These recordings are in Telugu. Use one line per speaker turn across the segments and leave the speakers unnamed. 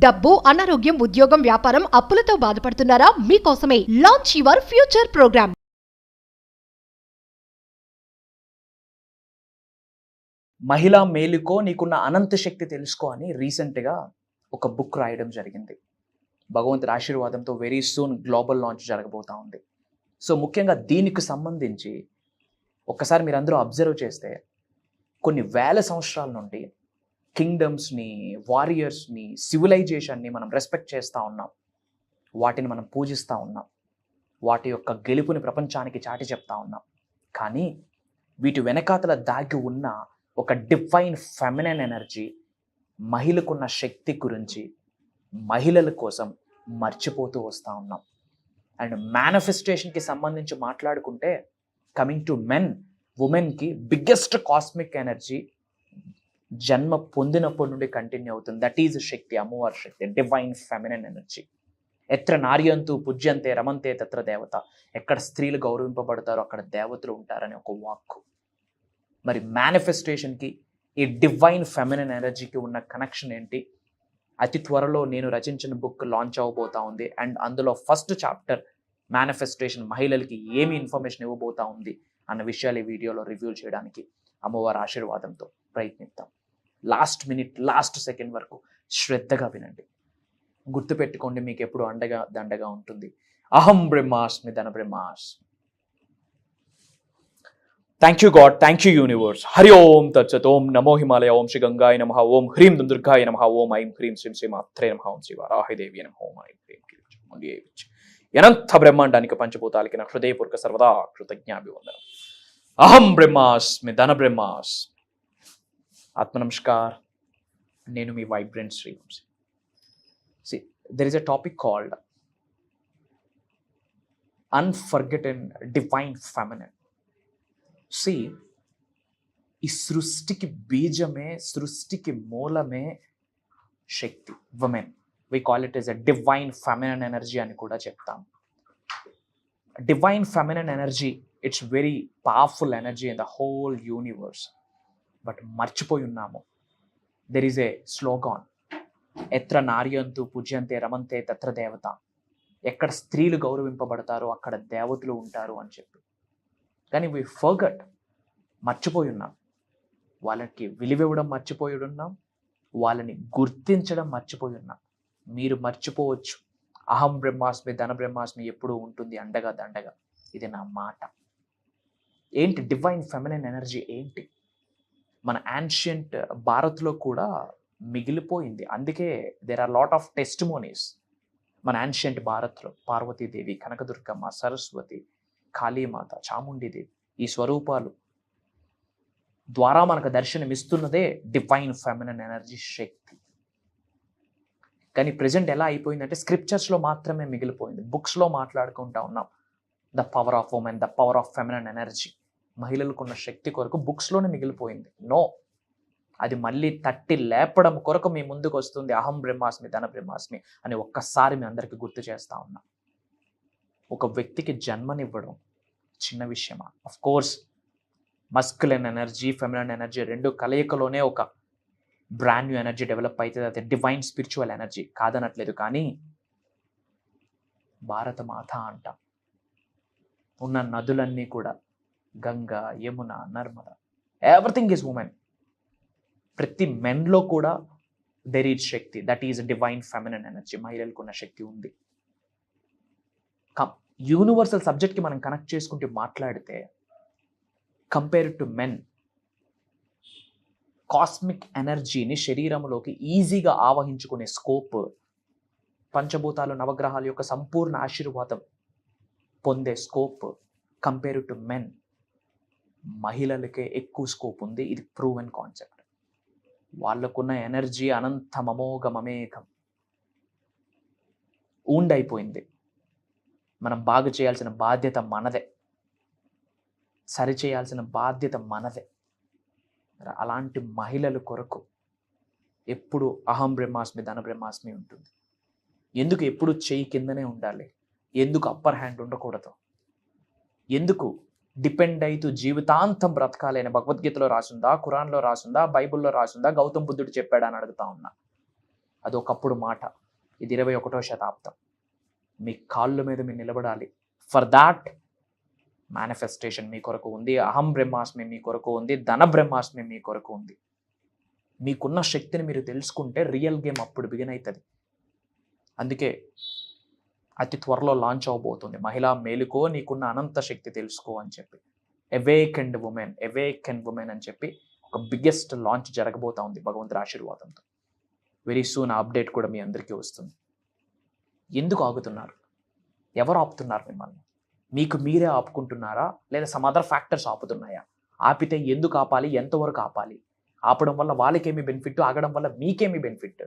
డబ్బు, అనారోగ్యం, ఉద్యోగం, వ్యాపారం, అప్పులతో బాధపడుతున్నారా? మీకోసమే లాంచ్ యువర్ ఫ్యూచర్ ప్రోగ్రామ్.
మహిళా మేలుకో, నీకున్న అనంత శక్తి తెలుసుకో అని రీసెంట్గా ఒక బుక్ రాయడం జరిగింది. భగవంతుడి ఆశీర్వాదంతో వెరీ సూన్ గ్లోబల్ లాంచ్ జరగబోతా ఉంది. సో ముఖ్యంగా దీనికి సంబంధించి ఒక్కసారి మీరు అందరూ అబ్జర్వ్ చేస్తే కొన్ని వేల సంవత్సరాల నుండి కింగ్డమ్స్ని, వారియర్స్ని, సివిలైజేషన్ని మనం రెస్పెక్ట్ చేస్తూ ఉన్నాం. వాటిని మనం పూజిస్తూ ఉన్నాం. వాటి యొక్క గెలుపుని ప్రపంచానికి చాటి చెప్తా ఉన్నాం. కానీ వీటి వెనకాతల దాగి ఉన్న ఒక డివైన్ ఫెమినైన్ ఎనర్జీ, మహిళకున్న శక్తి గురించి మహిళల కోసం మర్చిపోతూ వస్తూ ఉన్నాం. అండ్ మేనిఫెస్టేషన్కి సంబంధించి మాట్లాడుకుంటే కమింగ్ టు మెన్, ఉమెన్కి బిగ్గెస్ట్ కాస్మిక్ ఎనర్జీ జన్మ పొందినప్పటి నుండి కంటిన్యూ అవుతుంది. దట్ ఈజ్ శక్తి, అమ్మవారి శక్తి, డివైన్ ఫెమినైన్ ఎనర్జీ. ఎత్ర నార్యంతు పూజ్యంతే రమంతే తత్ర దేవత. ఎక్కడ స్త్రీలు గౌరవింపబడతారో అక్కడ దేవతలు ఉంటారని ఒక వాక్కు. మరి మేనిఫెస్టేషన్కి ఈ డివైన్ ఫెమినైన్ ఎనర్జీకి ఉన్న కనెక్షన్ ఏంటి? అతి త్వరలో నేను రచించిన బుక్ లాంచ్ అవ్వబోతా ఉంది. అండ్ అందులో ఫస్ట్ చాప్టర్ మేనిఫెస్టేషన్ మహిళలకి ఏమి ఇన్ఫర్మేషన్ ఇవ్వబోతా ఉంది అన్న విషయాలు ఈ వీడియోలో రివ్యూ చేయడానికి అమ్మవారి ఆశీర్వాదంతో ప్రయత్నిద్దాం. లాస్ట్ మినిట్, లాస్ట్ సెకండ్ వరకు శ్రద్ధగా వినండి. గుర్తుపెట్టుకోండి, మీకు ఎప్పుడు అండగా దండగా ఉంటుంది. అహం బ్రహ్మాస్మి ధన బ్రహ్మాస్మి. Thank you God, thank you universe. Hari ఓం తత్సత్. ఓం నమో హిమాలయ. ఓం శ్రీ గంగాయ నమః. ఓం హ్రీం దుర్గాయ నమః. ఓం ఐం హ్రీం శ్రీం శ్రీ మాత్రే నమః. ఓం శ్రీ వారాహిదేవి నమః. ఓం ఐం హ్రీం అనంత బ్రహ్మాండానికి పంచభూతాలకి నా హృదయపూర్వక సర్వదా కృతజ్ఞాభివందనం. అహం బ్రహ్మాస్మి ధన బ్రహ్మాస్మి. ఆత్మ నమస్కార్. నేను మీ vibrant Srivamshi. See, there is a topic called unforgotten divine feminine. See, ఈ సృష్టికి బీజమే, సృష్టికి మూలమే శక్తి, women. We call it as a divine feminine energy అని కూడా చెప్తాం. Divine feminine energy, it's very powerful energy in the whole universe. But మర్చిపోయి ఉన్నాము. దెర్ ఈజ్ ఏ స్లోగాన్, ఎత్ర నార్యంతు పూజ్యంతే రమంతే తత్ర దేవత. ఎక్కడ స్త్రీలు గౌరవింపబడతారో అక్కడ దేవతలు ఉంటారు అని చెప్పి. కానీ వీ ఫర్గట్, మర్చిపోయి ఉన్నాం. వాళ్ళకి విలువివ్వడం మర్చిపోయి ఉన్నాం. వాళ్ళని గుర్తించడం మర్చిపోయి ఉన్నాం. మీరు మర్చిపోవచ్చు. అహం బ్రహ్మాస్మి ధన బ్రహ్మాస్మి ఎప్పుడూ ఉంటుంది అండగా దండగా. ఇది నా మాట. ఏంటి డివైన్ ఫెమినైన్ ఎనర్జీ ఏంటి? మన యాన్షియంట్ భారత్లో కూడా మిగిలిపోయింది. అందుకే there are lot of testimonies మన యాన్షియంట్ భారత్లో. పార్వతీదేవి, కనకదుర్గమ్మ, సరస్వతి, కాళీమాత, చాముండీదేవి, ఈ స్వరూపాలు ద్వారా మనకు దర్శనమిస్తున్నదే డివైన్ ఫెమినైన్ ఎనర్జీ శక్తి. కానీ ప్రజెంట్ ఎలా అయిపోయిందంటే స్క్రిప్చర్స్లో మాత్రమే మిగిలిపోయింది. బుక్స్లో మాట్లాడుకుంటా ఉన్నాం the power of women, the power of feminine energy. మహిళలకున్న శక్తి కొరకు బుక్స్లోనే మిగిలిపోయింది. నో, అది మళ్ళీ తట్టి లేపడం కొరకు మీ ముందుకు వస్తుంది అహం బ్రహ్మాస్మి ధన బ్రహ్మాస్మి అని ఒక్కసారి మీ అందరికీ గుర్తు చేస్తా ఉన్నా. ఒక వ్యక్తికి జన్మనివ్వడం చిన్న విషయమా? Of course masculine energy, feminine energy రెండు కలయికలోనే ఒక బ్రాండ్ న్యూ ఎనర్జీ డెవలప్ అవుతుంది. అది డివైన్ స్పిరిచువల్ ఎనర్జీ, కాదనట్లేదు. కానీ భారత మాత అంట ఉన్న నదులన్నీ కూడా Ganga, Yamuna, Narmada, everything is women. ప్రతి మెన్లో కూడా there is Shakti, that is divine feminine energy. మహిళలకు ఉన్న శక్తి ఉంది. యూనివర్సల్ సబ్జెక్ట్కి మనం కనెక్ట్ చేసుకుంటూ మాట్లాడితే కంపేర్ టు మెన్, కాస్మిక్ ఎనర్జీని శరీరంలోకి ఈజీగా ఆవహించుకునే స్కోప్, పంచభూతాలు నవగ్రహాల యొక్క సంపూర్ణ ఆశీర్వాదం పొందే స్కోప్ కంపేర్ టు మెన్, మహిళలకే ఎక్కువ స్కోప్ ఉంది. ఇది ప్రూవెన్ కాన్సెప్ట్. వాళ్ళకున్న ఎనర్జీ అనంతం, అమోఘం, అమేఘం ఊండైపోయింది. మనం బాగు చేయాల్సిన బాధ్యత మనదే, సరిచేయాల్సిన బాధ్యత మనదే. అలాంటి మహిళల కొరకు ఎప్పుడు అహం బ్రహ్మాస్మి ధన బ్రహ్మాస్మి ఉంటుంది. ఎందుకు ఎప్పుడు చెయ్యి కిందనే ఉండాలి? ఎందుకు అప్పర్ హ్యాండ్ ఉండకూడదు? ఎందుకు డిపెండ్ అవుతూ జీవితాంతం బ్రతకాలని భగవద్గీతలో రాసుందా, ఖురాన్లో రాసుందా, బైబుల్లో రాసుందా, గౌతమ్ బుద్ధుడు చెప్పాడా అని అడుగుతా ఉన్నా. అది ఒకప్పుడు మాట, ఇది 21వ శతాబ్దం. మీ కాళ్ళ మీద మీరు నిలబడాలి. ఫర్ దాట్ మేనిఫెస్టేషన్ మీ కొరకు ఉంది, అహం బ్రహ్మాస్మి మీ కొరకు ఉంది, ధన బ్రహ్మాస్మి మీ కొరకు ఉంది. మీకున్న శక్తిని మీరు తెలుసుకుంటే రియల్ గేమ్ అప్పుడు బిగిన్ అవుతుంది. అందుకే అతి త్వరలో లాంచ్ అవబోతుంది మహిళా మేలుకో నీకున్న అనంత శక్తి తెలుసుకో అని చెప్పి, అవేకెండ్ ఉమెన్ అని చెప్పి ఒక బిగ్గెస్ట్ లాంచ్ జరగబోతా ఉంది భగవంతుడి ఆశీర్వాదంతో. వెరీ సూన్ ఆ అప్డేట్ కూడా మీ అందరికీ వస్తుంది. ఎందుకు ఆగుతున్నారు? ఎవరు ఆపుతున్నారు మిమ్మల్ని? మీకు మీరే ఆపుకుంటున్నారా, లేదా సమ్ అదర్ ఫ్యాక్టర్స్ ఆపుతున్నాయా? ఆపితే ఎందుకు ఆపాలి, ఎంతవరకు ఆపాలి? ఆపడం వల్ల వాళ్ళకేమి బెనిఫిట్, ఆగడం వల్ల మీకేమి బెనిఫిట్?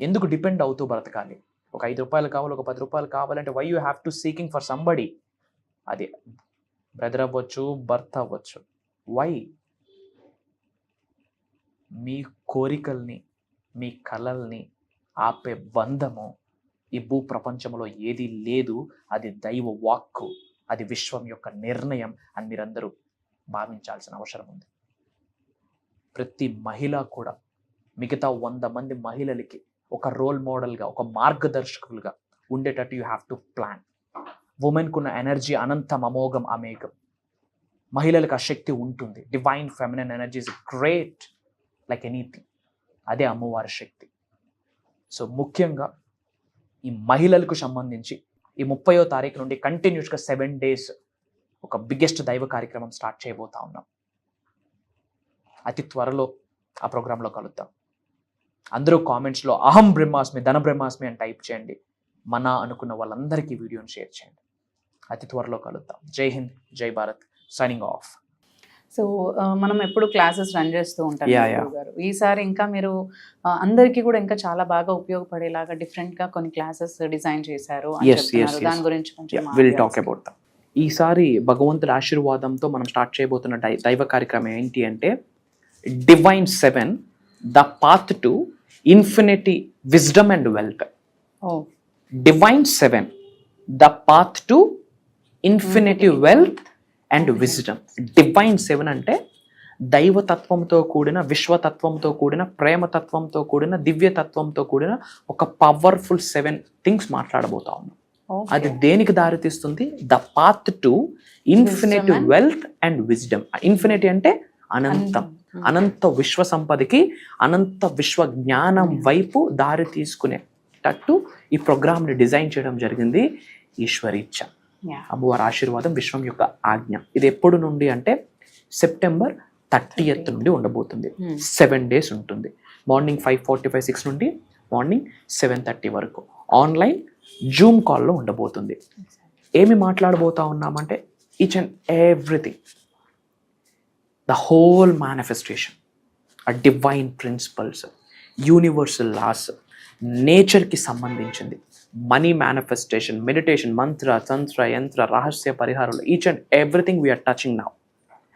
ఎందుకు డిపెండ్ అవుతూ బ్రతకాలి? ఒక 5 రూపాయలు కావాలి, ఒక 10 రూపాయలు కావాలంటే why you have to seeking for somebody? అది బ్రదర్ అవ్వచ్చు, భర్త అవ్వచ్చు. వై? మీ కోరికల్ని, మీ కలల్ని ఆపే బంధము ఈ భూ ప్రపంచంలో ఏది లేదు. అది దైవ వాక్కు, అది విశ్వం యొక్క నిర్ణయం అని మీరందరూ భావించాల్సిన అవసరం ఉంది. ప్రతి మహిళ కూడా మిగతా 100 మంది మహిళలకి ఒక రోల్ మోడల్గా, ఒక మార్గదర్శకులుగా ఉండేటట్టు యూ హ్యావ్ టు ప్లాన్. ఉమెన్కు ఉన్న ఎనర్జీ అనంతం, అమోఘం, అమేఘం. మహిళలకు ఆ శక్తి ఉంటుంది. Divine feminine energy is great like anything. అదే అమ్మవారి శక్తి. సో ముఖ్యంగా ఈ మహిళలకు సంబంధించి ఈ 30వ తారీఖు నుండి కంటిన్యూస్గా 7 days ఒక బిగ్గెస్ట్ దైవ కార్యక్రమం స్టార్ట్ చేయబోతా ఉన్నాం. అతి త్వరలో ఆ ప్రోగ్రాంలో కలుద్దాం. అందరూ కామెంట్స్లో అహం బ్రహ్మాస్మి, ధన బ్రహ్మాస్మి అని టైప్ చేయండి. మన అనుకున్న వాళ్ళందరికీ వీడియోని షేర్ చేయండి. అతి త్వరలో కలుద్దాం. జై హింద్, జై భారత్. Signing off.
సో మనం ఎప్పుడు క్లాసెస్ రన్ చేస్తూ ఉంటాం గారు. ఈసారి ఇంకా మీరు అందరికీ కూడా ఇంకా చాలా బాగా ఉపయోగపడేలాగా డిఫరెంట్ గా కొన్ని క్లాసెస్ డిజైన్ చేశారు అని చెప్తున్నారు. దాని గురించి కొంచెం
విల్ టాక్ అబౌట్ దట్. ఈసారి భగవంతుడి ఆశీర్వాదంతో మనం స్టార్ట్ చేయబోతున్న దైవ కార్యక్రమం ఏంటి అంటే divine 7 the path to infinity wisdom and wealth. Divine 7 the path to infinity wealth and wisdom. Divine 7 అంటే దైవతత్వంతో కూడిన, విశ్వతత్వంతో కూడిన, ప్రేమతత్వంతో కూడిన, దివ్యతత్వంతో కూడిన ఒక పవర్ఫుల్ 7 థింగ్స్ మాట్లాడబోతా ఉన్నాం. అది దేనికి దారితీస్తుంది? The path to infinity wealth and wisdom. Infinity అంటే అనంతం, అనంత విశ్వ సంపదకి, అనంత విశ్వ జ్ఞానం వైపు దారి తీసుకునేటట్టు ఈ ప్రోగ్రామ్ని డిజైన్ చేయడం జరిగింది. ఈశ్వరీచ్ఛ, అమ్మవారి ఆశీర్వాదం, విశ్వం యొక్క ఆజ్ఞ. ఇది ఎప్పుడు నుండి అంటే September 30th నుండి ఉండబోతుంది. 7 days ఉంటుంది. మార్నింగ్ 5:45, 6 నుండి మార్నింగ్ 7:30 వరకు ఆన్లైన్ జూమ్ కాల్లో ఉండబోతుంది. ఏమి మాట్లాడబోతా ఉన్నామంటే each and everything, the whole manifestation, ఆ డివైన్ ప్రిన్సిపల్స్, యూనివర్సల్ లాస్, నేచర్కి సంబంధించింది, మనీ మేనిఫెస్టేషన్, మెడిటేషన్, మంత్ర, తంత్ర, యంత్ర, రహస్య పరిహారాలు, each and everything we are touching now.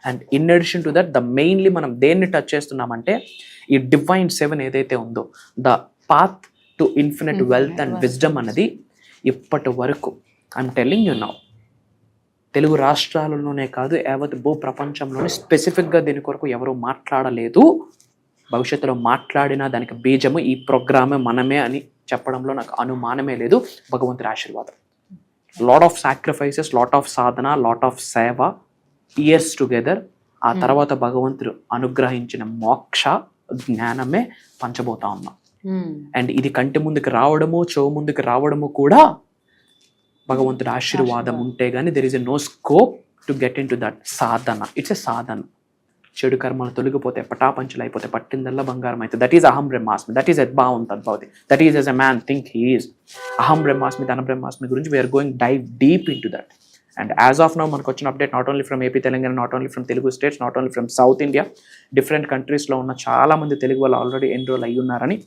And in addition to that mainly మనం దేన్ని టచ్ చేస్తున్నామంటే ఈ డివైన్ 7 ఏదైతే ఉందో the path to infinite wealth and wisdom అన్నది ఇప్పటి వరకు I'm telling you now Telugu రాష్ట్రాలలోనే కాదు యావత్ భూ ప్రపంచంలోనే స్పెసిఫిక్గా దీని కొరకు ఎవరు మాట్లాడలేదు. భవిష్యత్తులో మాట్లాడినా దానికి బీజము ఈ ప్రోగ్రామే మనమే అని చెప్పడంలో నాకు అనుమానమే లేదు. భగవంతుడి ఆశీర్వాదం, lot of sacrifices, lot of Sadhana, lot of సేవ, ఇయర్స్ టుగెదర్. ఆ తర్వాత భగవంతుడు అనుగ్రహించిన మోక్ష జ్ఞానమే పంచబోతా ఉన్నాం. అండ్ ఇది కంటి ముందుకు రావడము, చెవు ముందుకు రావడము కూడా భగవంతుడి ఆశీర్వాదం ఉంటే గానీ there is a no scope to get in to that sadhana. It's a sadhana. చెడు కర్మలు తొలగిపోతే, పటాపంచులు అయిపోతే, పట్టిందల్లా బంగారం అయితే. దట్ ఈస్ అహం బ్రహ్మాస్మి, దట్ ఈస్ యద్భావం తద్భవతి, that is as a man think he is. అహం బ్రహ్మాస్మి, ధన బ్రహ్మాస్మి గురించి we are going dive deep in to that. And as of now మనకు వచ్చిన update not only from AP, Telangana, not only from Telugu states, not only from South India, different కంట్రీస్లో ఉన్న చాలా మంది తెలుగు వాళ్ళు ఆల్రెడీ ఎన్రోల్ అయ్యి ఉన్నారని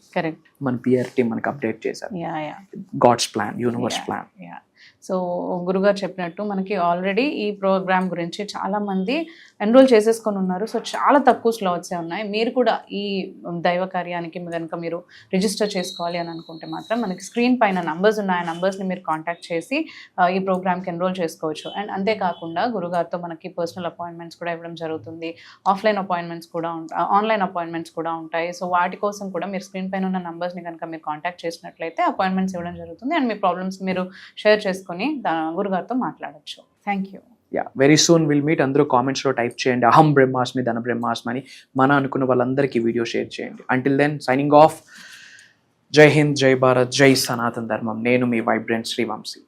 మన పిఆర్ టీమ్ మనకు అప్డేట్ చేశారు. God's plan, universe plan.
So గురుగారు చెప్పినట్టు మనకి ఆల్రెడీ ఈ ప్రోగ్రామ్ గురించి చాలామంది ఎన్రోల్ చేసేసుకొని ఉన్నారు. సో చాలా తక్కువ స్లాట్సే ఉన్నాయి. మీరు కూడా ఈ దైవ కార్యానికి కనుక మీరు రిజిస్టర్ చేసుకోవాలి అని అనుకుంటే మాత్రం మనకి స్క్రీన్ పైన నంబర్స్ ఉన్నాయి. ఆ నంబర్స్ని మీరు కాంటాక్ట్ చేసి ఈ ప్రోగ్రామ్కి ఎన్రోల్ చేసుకోవచ్చు. అండ్ అంతేకాకుండా గురుగారితో మనకి పర్సనల్ అపాయింట్మెంట్స్ కూడా ఇవ్వడం జరుగుతుంది. ఆఫ్లైన్ అపాయింట్మెంట్స్ కూడా ఉంటాయి, ఆన్లైన్ అపాయింట్మెంట్స్ కూడా ఉంటాయి. సో వాటి కోసం కూడా మీరు స్క్రీన్ పైన ఉన్న నంబర్స్ని కనుక మీరు కాంటాక్ట్ చేసినట్లయితే అపాయింట్మెంట్స్ ఇవ్వడం జరుగుతుంది. అండ్ మీ ప్రాబ్లమ్స్ మీరు షేర్ చేసుకొని గురుగారితో మాట్లాడచ్చు. Thank you.
Yeah, very soon will meet. అందరూ కామెంట్స్లో టైప్ చేయండి అహం బ్రహ్మాస్మి ధన బ్రహ్మాస్మి అని. మన అనుకున్న వాళ్ళందరికీ వీడియో షేర్ చేయండి. Until then signing off. Jai Hind, జై భారత్, జై సనాతన ధర్మం. నేను మీ వైబ్రెంట్ శ్రీవంశీ.